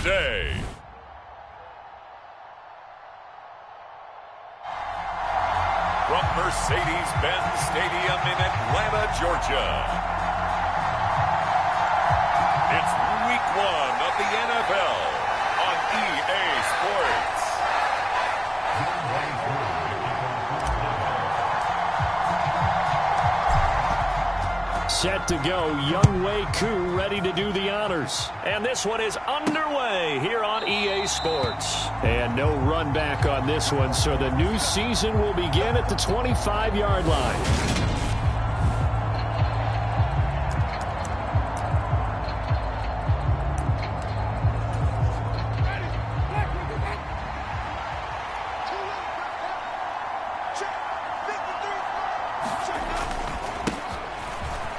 day. From Mercedes-Benz Stadium in Atlanta, Georgia, it's Week 1 of the NFL on EA Sports. Set to go, Younghoe Koo ready to do the honors. And this one is underway here on EA Sports. And no run back on this one, so the new season will begin at the 25-yard line.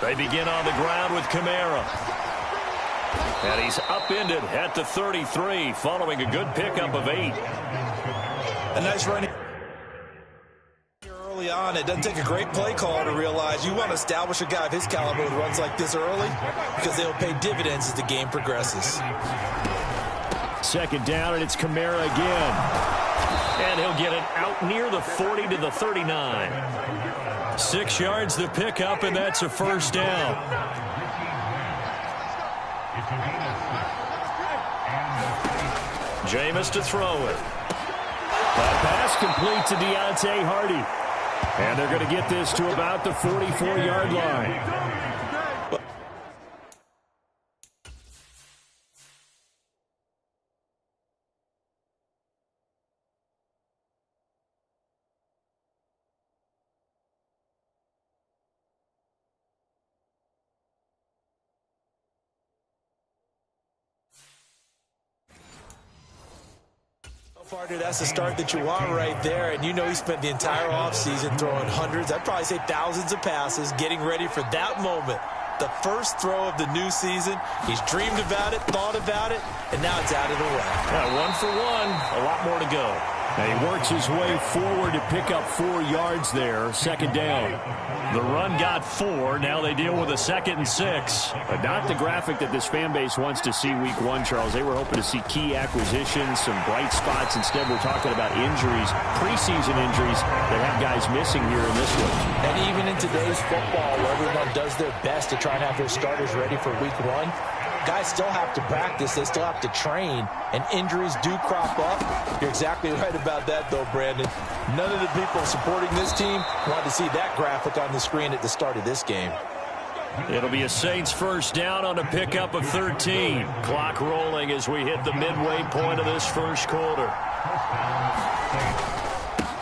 They begin on the ground with Kamara. And he's upended at the 33 following a good pickup of 8. A nice run early on. It doesn't take a great play call to realize you want to establish a guy of his caliber with runs like this early because they'll pay dividends as the game progresses. Second down, and it's Kamara again. And he'll get it out near the 40 to the 39. 6 yards the pickup, and that's a first down. Jameis to throw it. That pass complete to Deontay Hardy. And they're going to get this to about the 44-yard line. That's the start that you want right there, and you know he spent the entire offseason throwing hundreds, I'd probably say thousands of passes, getting ready for that moment. The first throw of the new season. He's dreamed about it, thought about it, and now it's out of the way. Yeah, 1 for 1, a lot more to go. And he works his way forward to pick up 4 yards there, second down. The run got 4. Now they deal with a 2nd and 6. But not the graphic that this fan base wants to see week 1, Charles. They were hoping to see key acquisitions, some bright spots. Instead, we're talking about injuries, preseason injuries that have guys missing here in this one. And even in today's football, where everyone does their best to try and have their starters ready for week 1, guys still have to practice. They still have to train, and injuries do crop up. You're exactly right about that, though, Brandon. None of the people supporting this team want to see that graphic on the screen at the start of this game. It'll be a Saints first down on a pickup of 13. Clock rolling as we hit the midway point of this first quarter.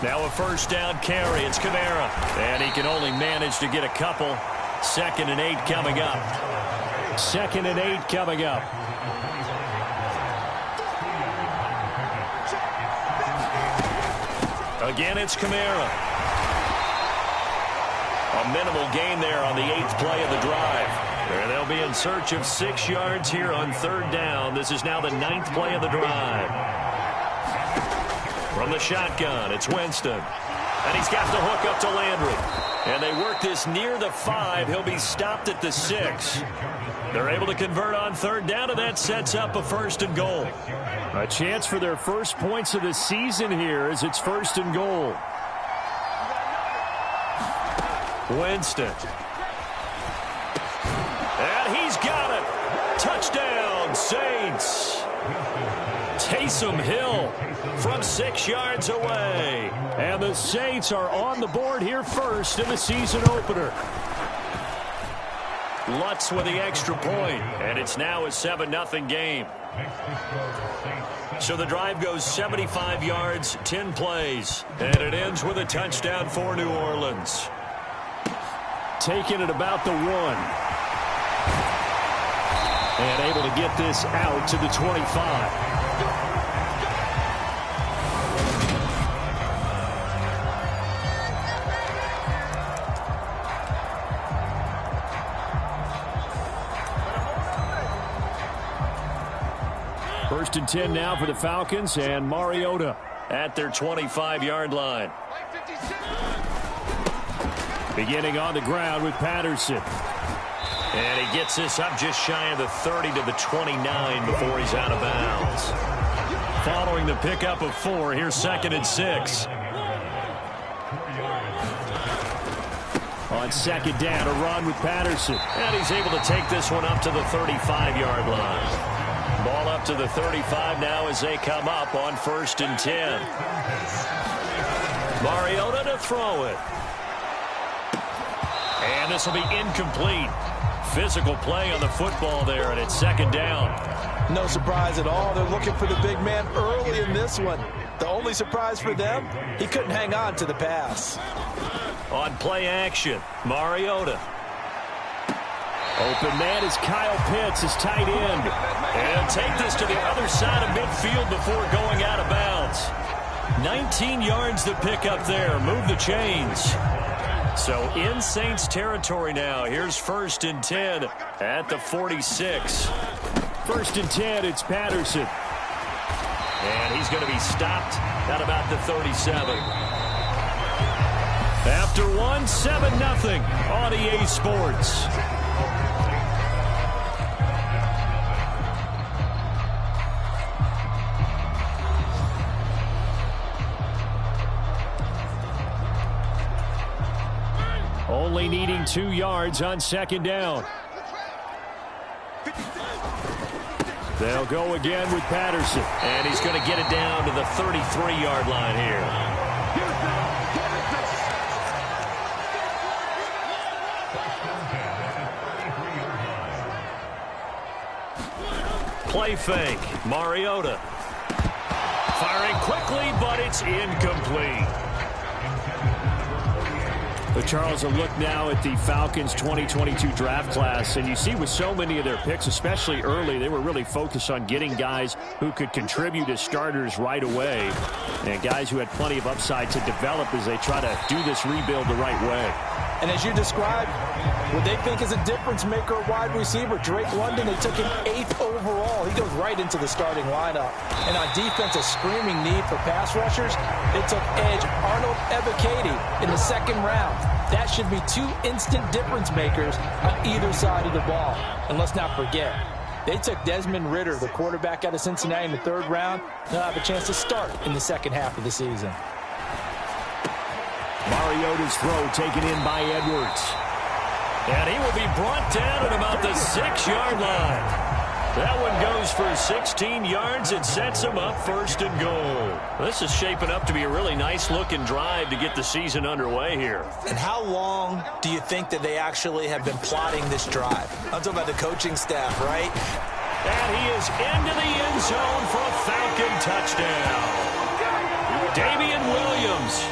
Now a first down carry. It's Kamara. And he can only manage to get a couple. 2nd and 8 coming up. 2nd and 8 coming up. Again, it's Kamara. A minimal gain there on the 8th play of the drive. And they'll be in search of 6 yards here on 3rd down. This is now the 9th play of the drive. From the shotgun, it's Winston. And he's got the hook up to Landry. And they work this near the 5. He'll be stopped at the 6. They're able to convert on 3rd down, and that sets up a 1st and goal. A chance for their first points of the season here as it's 1st and goal. Winston. And he's got it. Touchdown, Saints. Taysom Hill from 6 yards away. And the Saints are on the board here first in the season opener. Lutz with the extra point, and it's now a 7-0 game. So the drive goes 75 yards, 10 plays, and it ends with a touchdown for New Orleans. Taking it about the 1. And able to get this out to the 25. First and 10 now for the Falcons, and Mariota at their 25-yard line. Beginning on the ground with Patterson. And he gets this up just shy of the 30 to the 29 before he's out of bounds. Following the pickup of 4, here's 2nd and 6. On 2nd down, a run with Patterson. And he's able to take this one up to the 35-yard line. Ball up to the 35 now as they come up on 1st and 10. Mariota to throw it. And this will be incomplete. Physical play on the football there, and it's 2nd down. No surprise at all. They're looking for the big man early in this one. The only surprise for them, he couldn't hang on to the pass. On play action, Mariota. Open man is Kyle Pitts, his tight end. And take this to the other side of midfield before going out of bounds. 19 yards to pick up there. Move the chains. So in Saints territory now. Here's 1st and 10 at the 46. 1st and 10, it's Patterson. And he's going to be stopped at about the 37. After 1, 7-0 on EA Sports. Only needing 2 yards on 2nd down. They'll go again with Patterson. And he's going to get it down to the 33-yard line here. Play fake. Mariota. Firing quickly, but it's incomplete. But Charles, a look now at the Falcons 2022 draft class, and you see with so many of their picks, especially early, they were really focused on getting guys who could contribute as starters right away, and guys who had plenty of upside to develop as they try to do this rebuild the right way. And as you described, what they think is a difference maker wide receiver, Drake London, they took him 8th overall. He goes right into the starting lineup. And on defense, a screaming need for pass rushers, they took edge Arnold Ebiketie in the 2nd round. That should be 2 instant difference makers on either side of the ball. And let's not forget, they took Desmond Ridder, the quarterback out of Cincinnati, in the 3rd round. They'll have a chance to start in the 2nd half of the season. Mariota's throw taken in by Edwards. And he will be brought down at about the 6-yard line. That one goes for 16 yards. It sets him up 1st and goal. This is shaping up to be a really nice-looking drive to get the season underway here. And how long do you think that they actually have been plotting this drive? I'm talking about the coaching staff, right? And he is into the end zone for a Falcon touchdown. Damian Williams.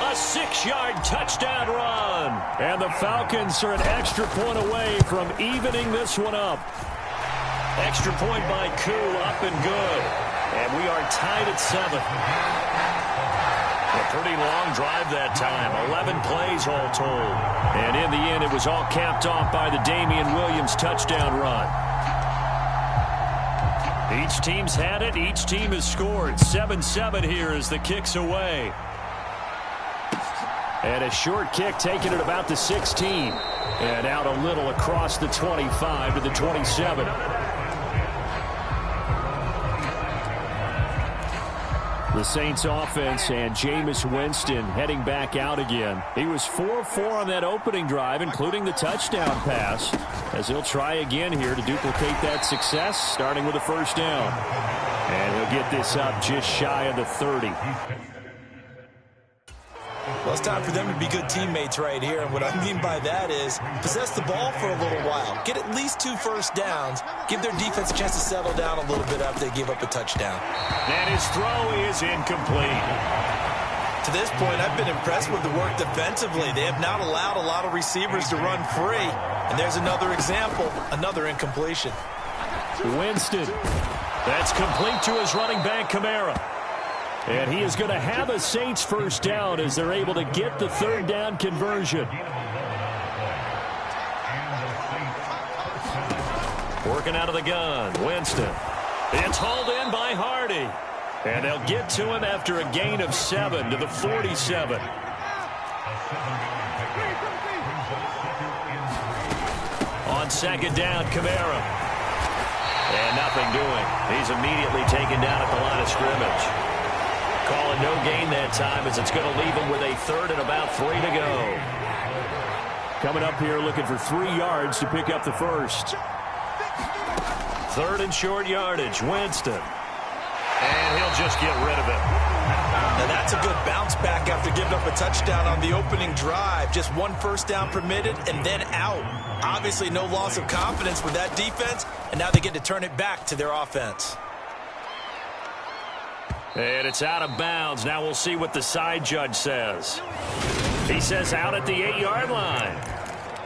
A 6-yard touchdown run. And the Falcons are an extra point away from evening this one up. Extra point by Koo, up and good. And we are tied at 7. A pretty long drive that time. 11 plays all told. And in the end, it was all capped off by the Damian Williams touchdown run. Each team's had it. Each team has scored. 7-7 here as the kick's away. And a short kick taken at about the 16. And out a little across the 25 to the 27. The Saints offense and Jameis Winston heading back out again. He was 4-4 on that opening drive, including the touchdown pass, as he'll try again here to duplicate that success, starting with a 1st down. And he'll get this up just shy of the 30. Well, it's time for them to be good teammates right here. And what I mean by that is possess the ball for a little while. Get at least 2 first downs. Give their defense a chance to settle down a little bit after they give up a touchdown. And his throw is incomplete. To this point, I've been impressed with the work defensively. They have not allowed a lot of receivers to run free. And there's another example, another incompletion. Winston. That's complete to his running back, Kamara. And he is going to have a Saints 1st down as they're able to get the 3rd down conversion. Working out of the gun, Winston. It's hauled in by Hardy. And they'll get to him after a gain of 7 to the 47. On second down, Kamara. And nothing doing. He's immediately taken down at the line of scrimmage. Calling no gain that time as it's going to leave him with a third and about 3 to go. Coming up here looking for 3 yards to pick up the first. Third and short yardage, Winston. And he'll just get rid of it. Now that's a good bounce back after giving up a touchdown on the opening drive. Just 1 first down permitted and then out. Obviously no loss of confidence with that defense, and now they get to turn it back to their offense. And it's out of bounds. Now we'll see what the side judge says. He says out at the 8-yard line.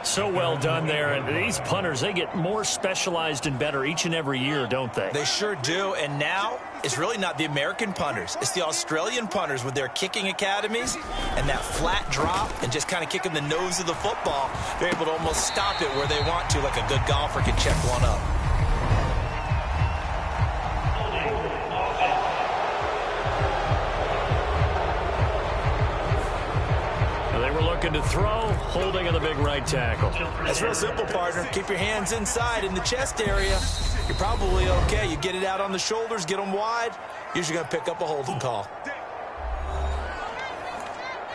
So well done there. And these punters, they get more specialized and better each and every year, don't they? They sure do. And now it's really not the American punters. It's the Australian punters with their kicking academies and that flat drop and just kind of kicking the nose of the football. They're able to almost stop it where they want to, like a good golfer can check one up. Looking to throw, holding on the big right tackle. That's real simple, partner. Keep your hands inside in the chest area. You're probably okay. You get it out on the shoulders, get them wide. Usually going to pick up a holding call.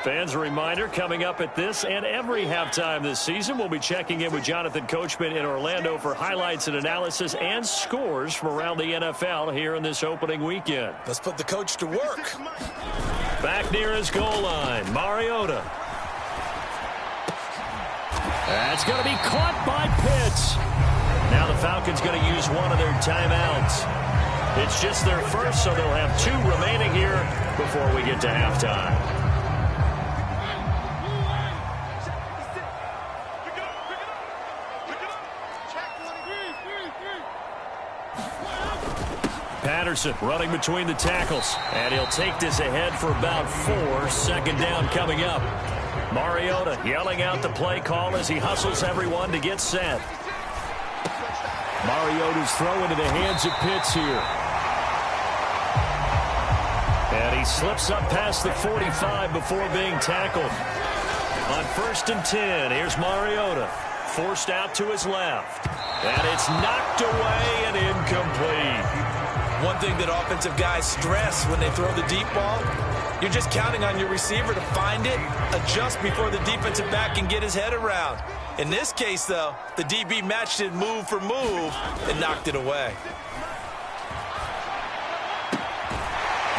Fans, a reminder, coming up at this and every halftime this season, we'll be checking in with Jonathan Coachman in Orlando for highlights and analysis and scores from around the NFL here in this opening weekend. Let's put the coach to work. Back near his goal line, Mariota. That's going to be caught by Pitts. Now the Falcons going to use one of their timeouts. It's just their first, so they'll have 2 remaining here before we get to halftime. Patterson running between the tackles. And he'll take this ahead for about 4. Second down coming up. Mariota yelling out the play call as he hustles everyone to get set. Mariota's throw into the hands of Pitts here. And he slips up past the 45 before being tackled. On 1st and 10, here's Mariota. Forced out to his left. And it's knocked away and incomplete. One thing that offensive guys stress when they throw the deep ball, you're just counting on your receiver to find it, adjust before the defensive back can get his head around. In this case, though, the DB matched it move for move and knocked it away.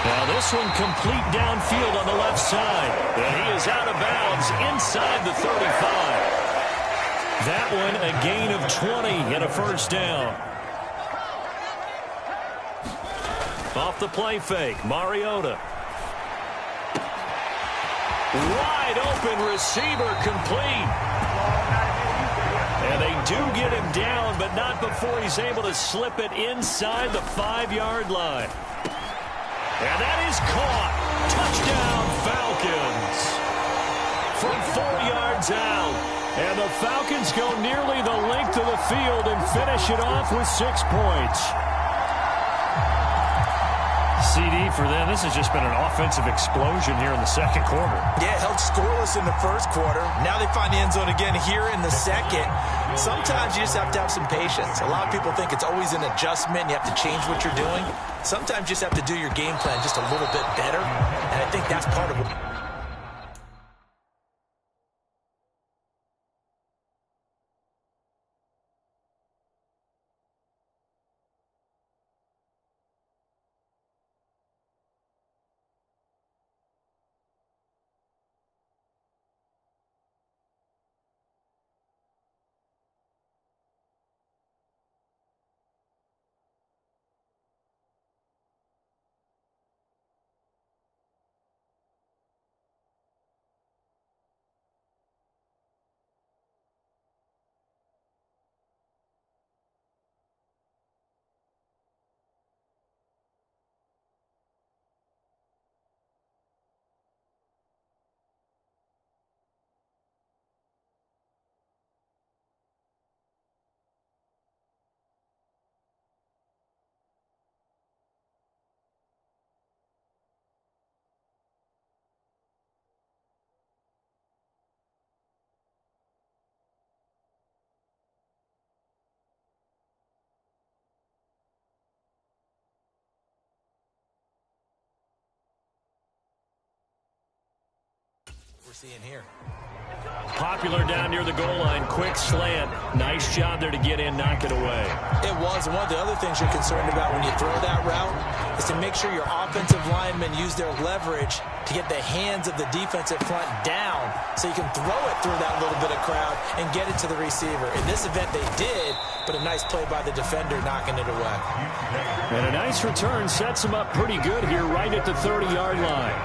Now this one complete downfield on the left side. And he is out of bounds inside the 35. That one a gain of 20 and a first down. Off the play fake, Mariota. Wide open receiver complete. And they do get him down, but not before he's able to slip it inside the 5-yard line. And that is caught. Touchdown, Falcons. From 4 yards out. And the Falcons go nearly the length of the field and finish it off with 6 points. CD for them. This has just been an offensive explosion here in the second quarter. Yeah, held scoreless in the first quarter. Now they find the end zone again here in the second. Sometimes you just have to have some patience. A lot of people think it's always an adjustment. You have to change what you're doing. Sometimes you just have to do your game plan just a little bit better. And I think that's part of what... seeing here. Popular down near the goal line. Quick slant. Nice job there to get in, knock it away. It was. And one of the other things you're concerned about when you throw that route is to make sure your offensive linemen use their leverage to get the hands of the defensive front down so you can throw it through that little bit of crowd and get it to the receiver. In this event, they did, but a nice play by the defender knocking it away. And a nice return sets him up pretty good here right at the 30-yard line.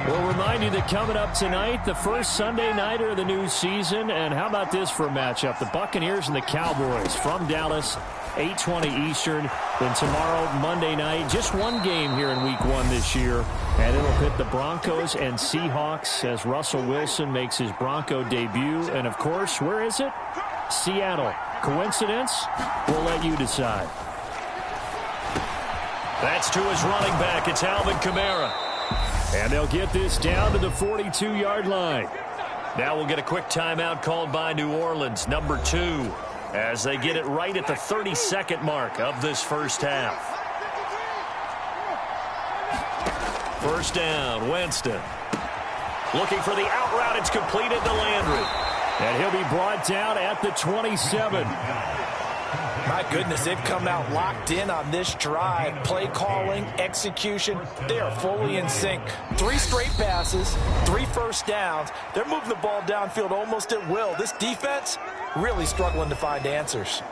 We'll remind you that coming up tonight, the first Sunday nighter of the new season. And how about this for a matchup? The Buccaneers and the Cowboys from Dallas, 8:20 Eastern. Then tomorrow, Monday night, just one game here in Week 1 this year. And it'll pit the Broncos and Seahawks as Russell Wilson makes his Bronco debut. And, of course, where is it? Seattle. Coincidence? We'll let you decide. That's to his running back. It's Alvin Kamara. And they'll get this down to the 42-yard line. Now we'll get a quick timeout called by New Orleans, number 2, as they get it right at the 32nd mark of this first half. First down, Winston. Looking for the out route. It's completed to Landry. And he'll be brought down at the 27. My goodness, they've come out locked in on this drive. Play calling, execution, they are fully in sync. 3 straight passes, 3 first downs. They're moving the ball downfield almost at will. This defense really struggling to find answers.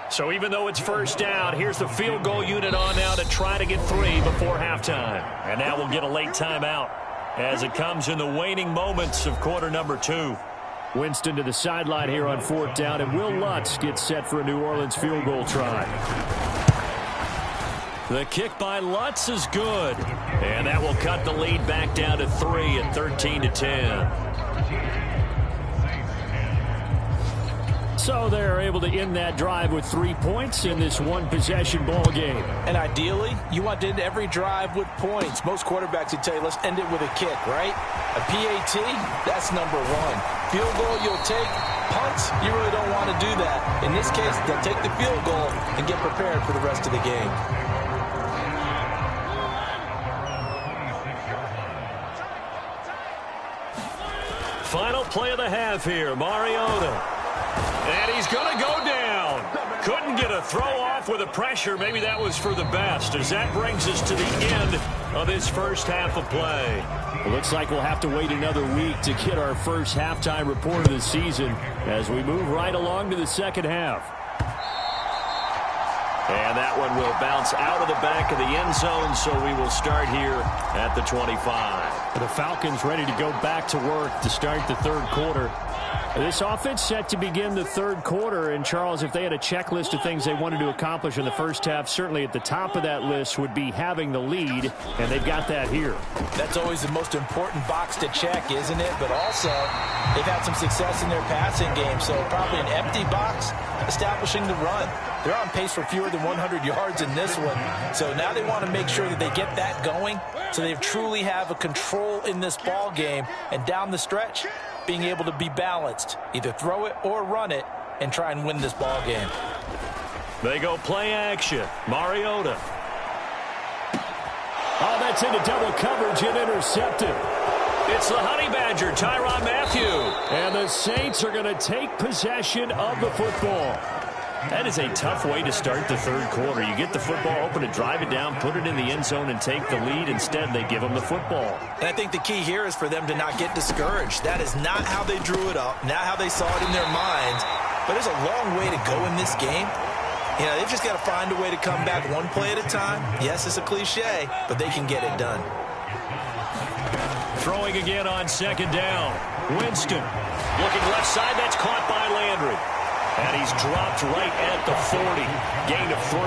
So even though it's first down, here's the field goal unit on now to try to get 3 before halftime. And now we'll get a late timeout as it comes in the waning moments of quarter number 2. Winston to the sideline here on 4th down, and Will Lutz gets set for a New Orleans field goal try. The kick by Lutz is good. And that will cut the lead back down to 3 at 13-10. So they're able to end that drive with 3 points in this one-possession ball game. And ideally, you want to end every drive with points. Most quarterbacks would tell you, let's end it with a kick, right? A PAT, that's number 1. Field goal, you'll take. Punts, you really don't want to do that. In this case, they'll take the field goal and get prepared for the rest of the game. Final play of the half here, Mariota. And he's going to go down. Couldn't get a throw off with the pressure. Maybe that was for the best, as that brings us to the end of this first half of play. It looks like we'll have to wait another week to get our first halftime report of the season as we move right along to the second half. And that one will bounce out of the back of the end zone, so we will start here at the 25. The Falcons ready to go back to work to start the third quarter. This offense set to begin the third quarter, and Charles, if they had a checklist of things they wanted to accomplish in the first half, certainly at the top of that list would be having the lead, and they've got that here. That's always the most important box to check, isn't it? But also, they've had some success in their passing game, so probably an empty box establishing the run. They're on pace for fewer than 100 yards in this one, so now they want to make sure that they get that going so they truly have a control in this ball game, and down the stretch, being able to be balanced, either throw it or run it, and try and win this ball game. They go play action. Mariota. Oh, that's into double coverage and intercepted. It's the Honey Badger, Tyrann Mathieu. And the Saints are going to take possession of the football. That is a tough way to start the third quarter. You get the football open to drive it down, put it in the end zone, and take the lead. Instead, they give them the football. And I think the key here is for them to not get discouraged. That is not how they drew it up, not how they saw it in their minds. But there's a long way to go in this game. You know, they've just got to find a way to come back one play at a time. Yes, it's a cliche, but they can get it done. Throwing again on second down. Winston looking left side. That's caught by Landry. And he's dropped right at the 40. Gain of 3.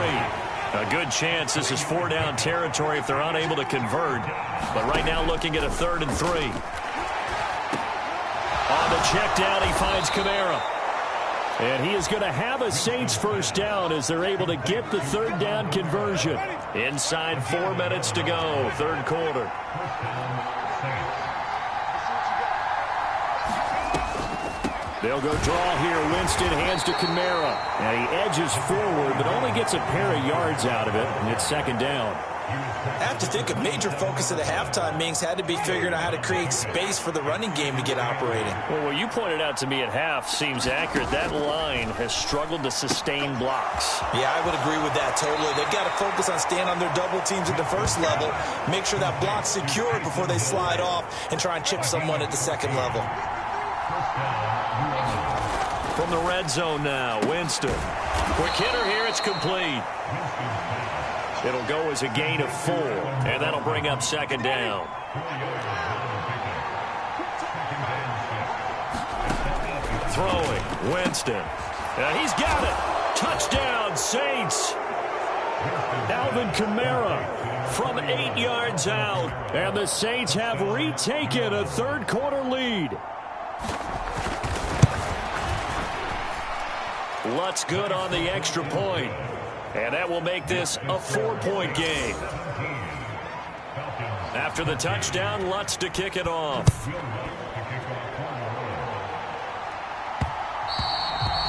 A good chance this is 4-down territory if they're unable to convert. But right now looking at a 3rd and 3. On the check down, he finds Kamara. And he is going to have a Saints first down as they're able to get the 3rd down conversion. Inside 4 minutes to go, third quarter. They'll go draw here. Winston hands to Kamara. And he edges forward, but only gets a pair of yards out of it, and it's second down. I have to think a major focus of the halftime meetings had to be figuring out how to create space for the running game to get operating. Well, what you pointed out to me at half seems accurate. That line has struggled to sustain blocks. Yeah, I would agree with that totally. They've got to focus on staying on their double teams at the first level, make sure that block's secured before they slide off and try and chip someone at the second level. From the red zone now, Winston. Quick hitter here, it's complete. It'll go as a gain of 4, and that'll bring up second down. Throwing, Winston. He's got it. Touchdown, Saints. Alvin Kamara from 8 yards out. And the Saints have retaken a third-quarter lead. Lutz good on the extra point. And that will make this a 4-point game. After the touchdown, Lutz to kick it off.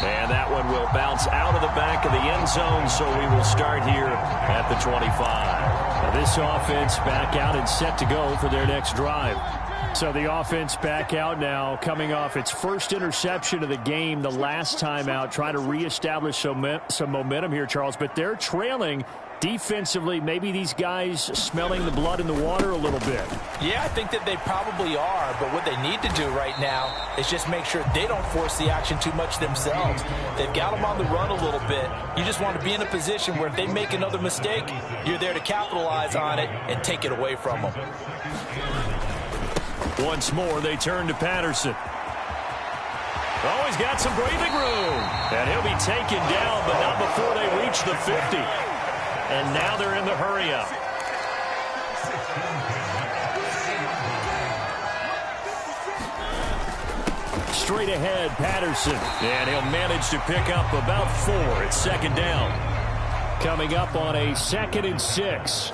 And that one will bounce out of the back of the end zone, so we will start here at the 25. Now this offense back out and set to go for their next drive. So the offense back out now, coming off its first interception of the game the last time out, trying to reestablish some momentum here, Charles. But they're trailing defensively. Maybe these guys smelling the blood in the water a little bit. Yeah, I think that they probably are. But what they need to do right now is just make sure they don't force the action too much themselves. They've got them on the run a little bit. You just want to be in a position where if they make another mistake, you're there to capitalize on it and take it away from them. Once more, they turn to Patterson. Oh, he's got some breathing room. And he'll be taken down, but not before they reach the 50. And now they're in the hurry-up. Straight ahead, Patterson. And he'll manage to pick up about 4 at second down. Coming up on a 2nd and 6.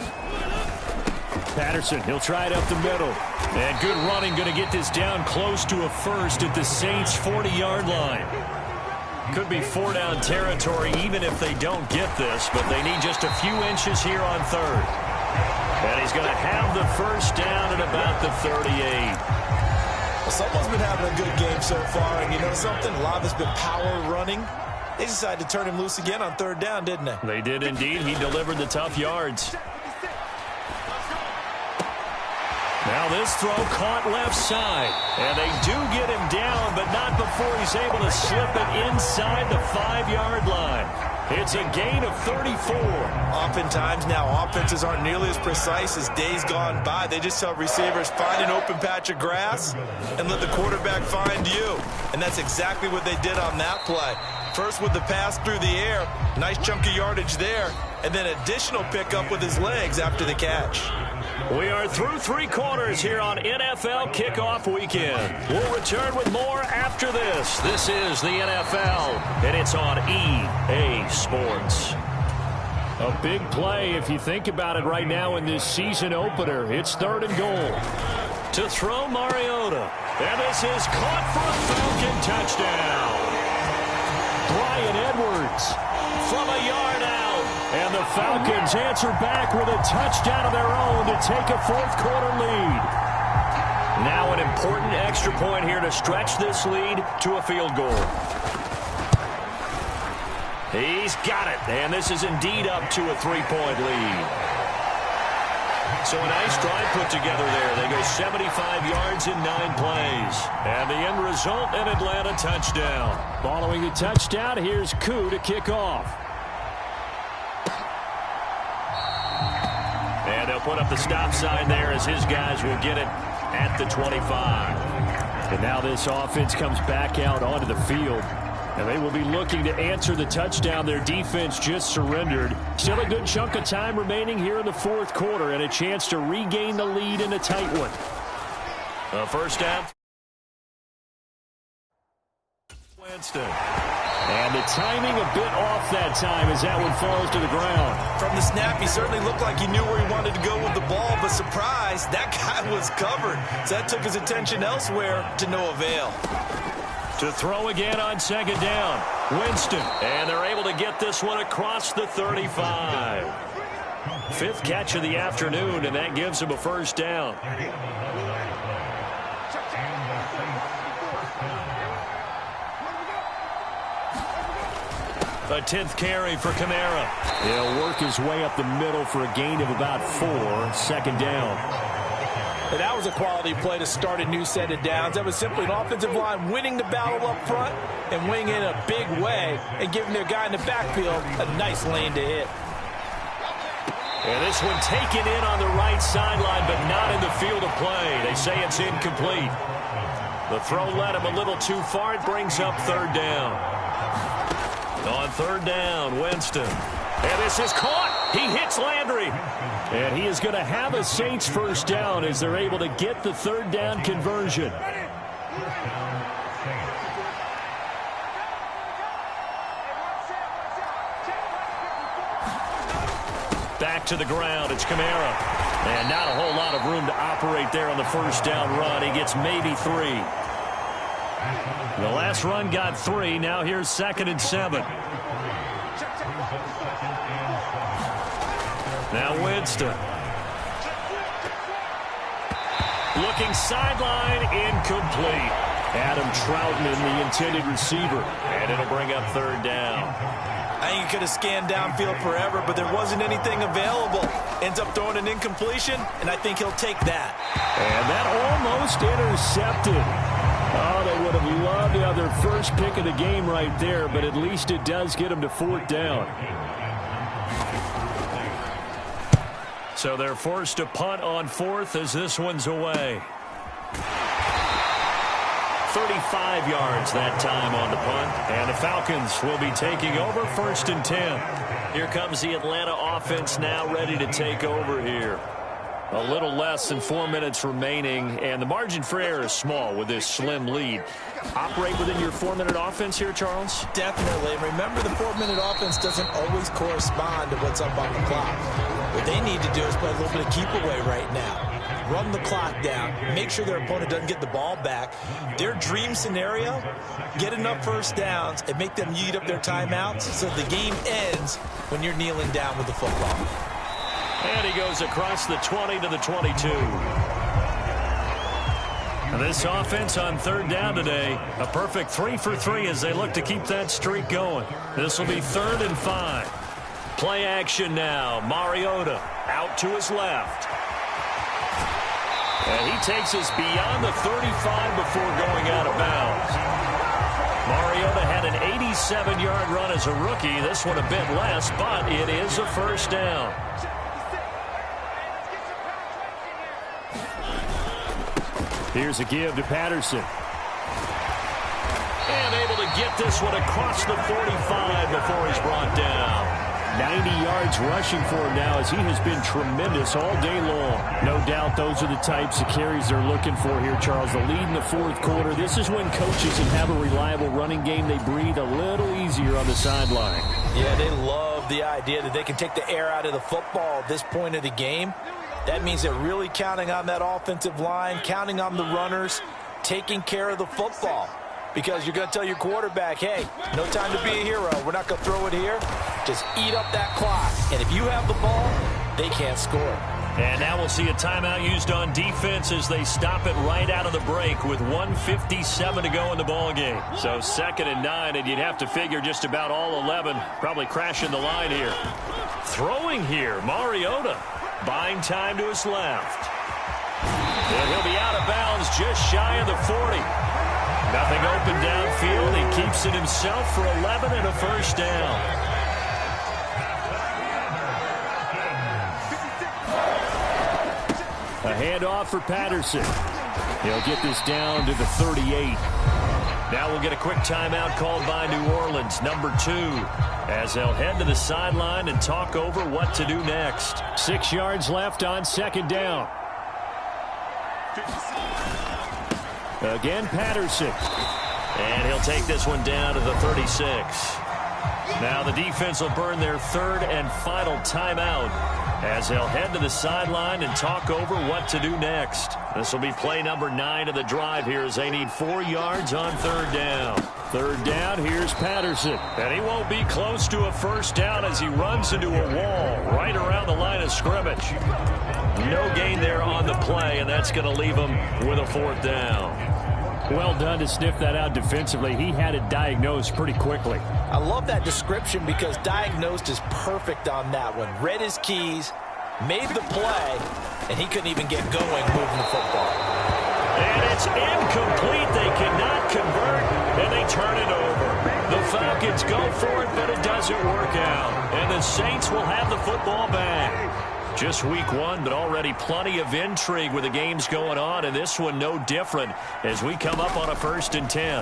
Patterson, he'll try it up the middle. And good running, going to get this down close to a first at the Saints' 40-yard line. Could be 4-down territory even if they don't get this, but they need just a few inches here on 3rd. And he's going to have the first down at about the 38. Well, someone's been having a good game so far, and you know something? A lot of it's been power running. They decided to turn him loose again on 3rd down, didn't they? They did indeed. He delivered the tough yards. Now this throw caught left side. And they do get him down, but not before he's able to slip it inside the 5-yard line. It's a gain of 34. Oftentimes now, offenses aren't nearly as precise as days gone by. They just tell receivers, find an open patch of grass and let the quarterback find you. And that's exactly what they did on that play. First with the pass through the air, nice chunk of yardage there, and then additional pickup with his legs after the catch. We are through 3 quarters here on NFL Kickoff Weekend. We'll return with more after this. This is the NFL, and it's on EA Sports. A big play if you think about it right now in this season opener. It's 3rd and goal. To throw Mariota. And this is caught for a Falcon touchdown. Bryan Edwards from a yard out. And the Falcons answer back with a touchdown of their own to take a 4th-quarter lead. Now an important extra point here to stretch this lead to a field goal. He's got it, and this is indeed up to a 3-point lead. So a nice drive put together there. They go 75 yards in 9 plays. And the end result, an Atlanta touchdown. Following the touchdown, here's Koo to kick off. And they'll put up the stop sign there as his guys will get it at the 25. And now this offense comes back out onto the field. And they will be looking to answer the touchdown their defense just surrendered. Still a good chunk of time remaining here in the 4th quarter and a chance to regain the lead in a tight one. First down. Winston. And the timing a bit off that time as that one falls to the ground. From the snap, he certainly looked like he knew where he wanted to go with the ball, but surprise, that guy was covered. So that took his attention elsewhere to no avail. To throw again on second down. Winston. And they're able to get this one across the 35. Fifth catch of the afternoon, and that gives him a first down. A 10th carry for Kamara. He'll work his way up the middle for a gain of about 4. Second down. And that was a quality play to start a new set of downs. That was simply an offensive line winning the battle up front and winning in a big way and giving their guy in the backfield a nice lane to hit. And this one taken in on the right sideline, but not in the field of play. They say it's incomplete. The throw led him a little too far. It brings up third down. On third down, Winston. And this is caught. He hits Landry. And he is going to have a Saints first down as they're able to get the third down conversion. Back to the ground. It's Kamara. And not a whole lot of room to operate there on the first down run. He gets maybe 3. The last run got 3. Now here's 2nd and 7. Now Winston. Looking sideline, incomplete. Adam Troutman, the intended receiver. And it'll bring up third down. I think he could have scanned downfield forever, but there wasn't anything available. Ends up throwing an incompletion, and I think he'll take that. And that almost intercepted. Oh, they would have loved to have their first pick of the game right there, but at least it does get them to 4th down. So they're forced to punt on 4th as this one's away. 35 yards that time on the punt. And the Falcons will be taking over 1st and 10. Here comes the Atlanta offense now ready to take over here. A little less than 4 minutes remaining, and the margin for error is small with this slim lead. Operate within your 4-minute offense here, Charles? Definitely. Remember, the 4-minute offense doesn't always correspond to what's up on the clock. What they need to do is play a little bit of keep away right now. Run the clock down. Make sure their opponent doesn't get the ball back. Their dream scenario, get enough first downs and make them eat up their timeouts so the game ends when you're kneeling down with the football. And he goes across the 20 to the 22. And this offense on third down today, a perfect 3 for 3 as they look to keep that streak going. This will be 3rd and 5. Play action now. Mariota out to his left. And he takes us beyond the 35 before going out of bounds. Mariota had an 87-yard run as a rookie. This one a bit less, but it is a first down. Here's a give to Patterson. And able to get this one across the 45 before he's brought down. 90 yards rushing for him now as he has been tremendous all day long. No doubt those are the types of carries they're looking for here, Charles. The lead in the 4th quarter. This is when coaches that have a reliable running game, they breathe a little easier on the sideline. Yeah, they love the idea that they can take the air out of the football at this point of the game. That means they're really counting on that offensive line, counting on the runners, taking care of the football. Because you're going to tell your quarterback, hey, no time to be a hero. We're not going to throw it here. Just eat up that clock. And if you have the ball, they can't score. And now we'll see a timeout used on defense as they stop it right out of the break with 1:57 to go in the ballgame. So 2nd and 9, and you'd have to figure just about all 11 probably crashing the line here. Throwing here, Mariota. Buying time to his left. And he'll be out of bounds just shy of the 40. Nothing open downfield. He keeps it himself for 11 and a first down. A handoff for Patterson. He'll get this down to the 38. Now we'll get a quick timeout called by New Orleans, number 2, as they'll head to the sideline and talk over what to do next. 6 yards left on 2nd down. Again, Patterson. And he'll take this one down to the 36. Now the defense will burn their 3rd and final timeout as they'll head to the sideline and talk over what to do next. This will be play number 9 of the drive here as they need 4 yards on third down. Third down, here's Patterson. And he won't be close to a first down as he runs into a wall right around the line of scrimmage. No gain there on the play, and that's going to leave him with a 4th down. Well done to sniff that out defensively. He had it diagnosed pretty quickly. I love that description because diagnosed is perfect on that one. Read his keys, made the play, and he couldn't even get going moving the football. And it's incomplete. They cannot convert, and they turn it over. The Falcons go for it, but it doesn't work out. And the Saints will have the football back. Just week 1, but already plenty of intrigue with the games going on, and this one no different as we come up on a 1st and 10.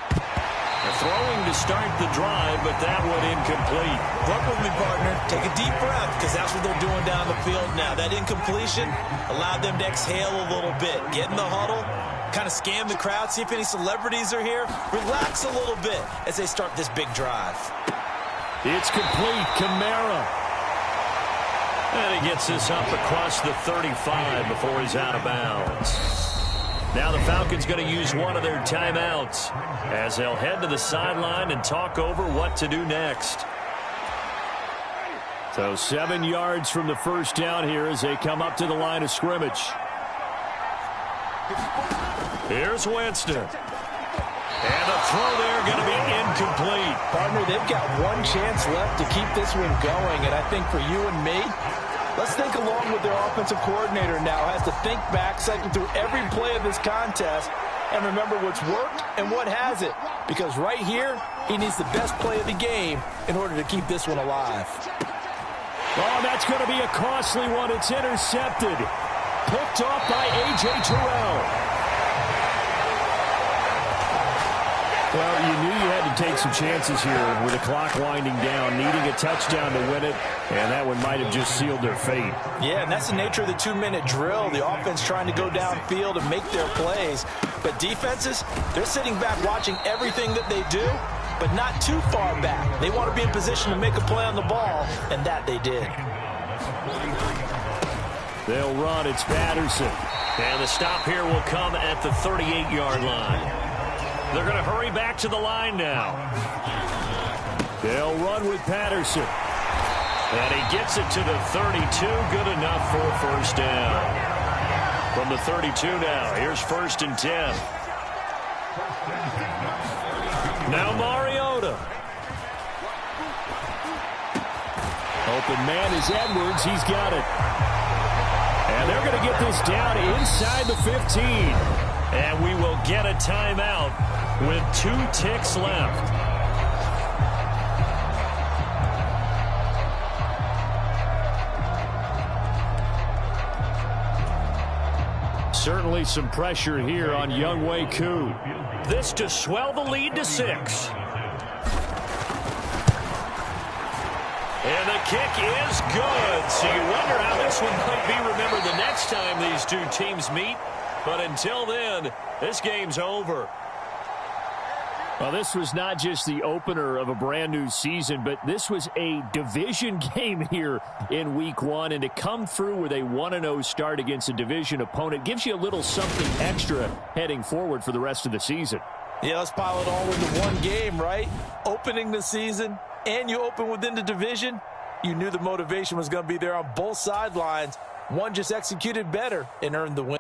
They're throwing to start the drive, but that one incomplete. Work with me, partner. Take a deep breath because that's what they're doing down the field now. That incompletion allowed them to exhale a little bit. Get in the huddle, kind of scan the crowd, see if any celebrities are here. Relax a little bit as they start this big drive. It's complete. Kamara. And he gets this up across the 35 before he's out of bounds. Now the Falcons going to use one of their timeouts as they'll head to the sideline and talk over what to do next. So 7 yards from the first down here as they come up to the line of scrimmage. Here's Winston. And the throw there going to be incomplete. Partner, they've got one chance left to keep this one going, and I think for you and me, let's think along with their offensive coordinator now. Has to think back, cycle through every play of this contest, and remember what's worked and what hasn't. Because right here, he needs the best play of the game in order to keep this one alive. Oh, that's going to be a costly one. It's intercepted. Picked off by A.J. Terrell. Well, you knew you had to take some chances here with the clock winding down, needing a touchdown to win it, and that one might have just sealed their fate. Yeah, and that's the nature of the 2-minute drill. The offense trying to go downfield and make their plays. But defenses, they're sitting back watching everything that they do, but not too far back. They want to be in position to make a play on the ball, and that they did. They'll run. It's Patterson. And the stop here will come at the 38-yard line. They're going to hurry back to the line now. They'll run with Patterson. And he gets it to the 32. Good enough for a first down. From the 32 now, here's 1st and 10. Now Mariota. Open man is Edwards. He's got it. And they're going to get this down inside the 15. And we will get a timeout with 2 ticks left. Certainly some pressure here on Younghoe Koo. This to swell the lead to 6. And the kick is good. So you wonder how this one might be remembered the next time these two teams meet. But until then, this game's over. Well, this was not just the opener of a brand new season, but this was a division game here in week 1. And to come through with a 1-0 start against a division opponent gives you a little something extra heading forward for the rest of the season. Yeah, let's pile it all into one game, right? Opening the season, and you open within the division. You knew the motivation was going to be there on both sidelines. One just executed better and earned the win.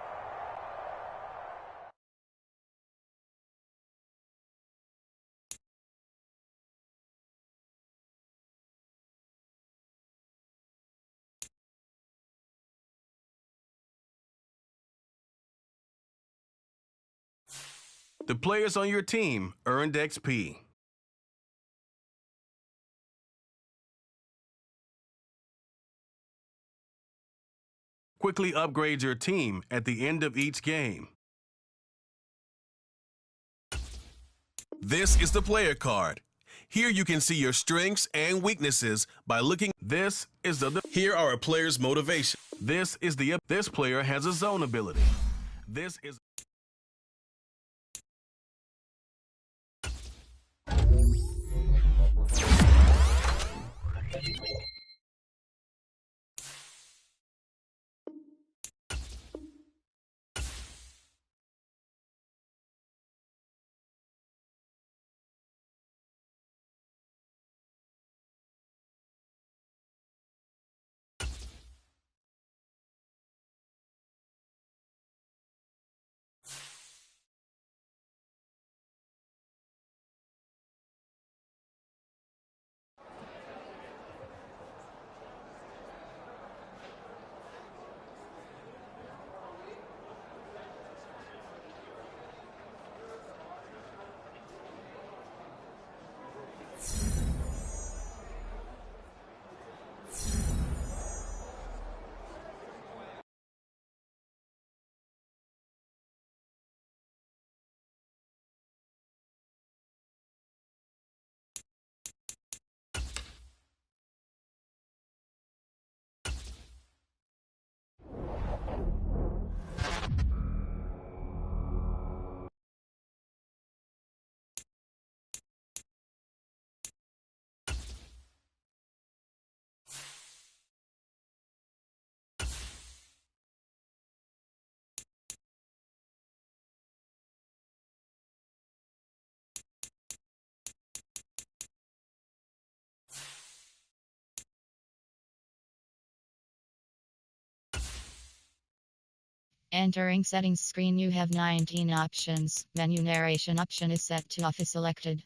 The players on your team earned XP. Quickly upgrade your team at the end of each game. This is the player card. Here you can see your strengths and weaknesses by looking. Here are a player's motivation. This player has a zone ability. This is Entering settings screen, you have 19 options. Menu narration option is set to off is selected.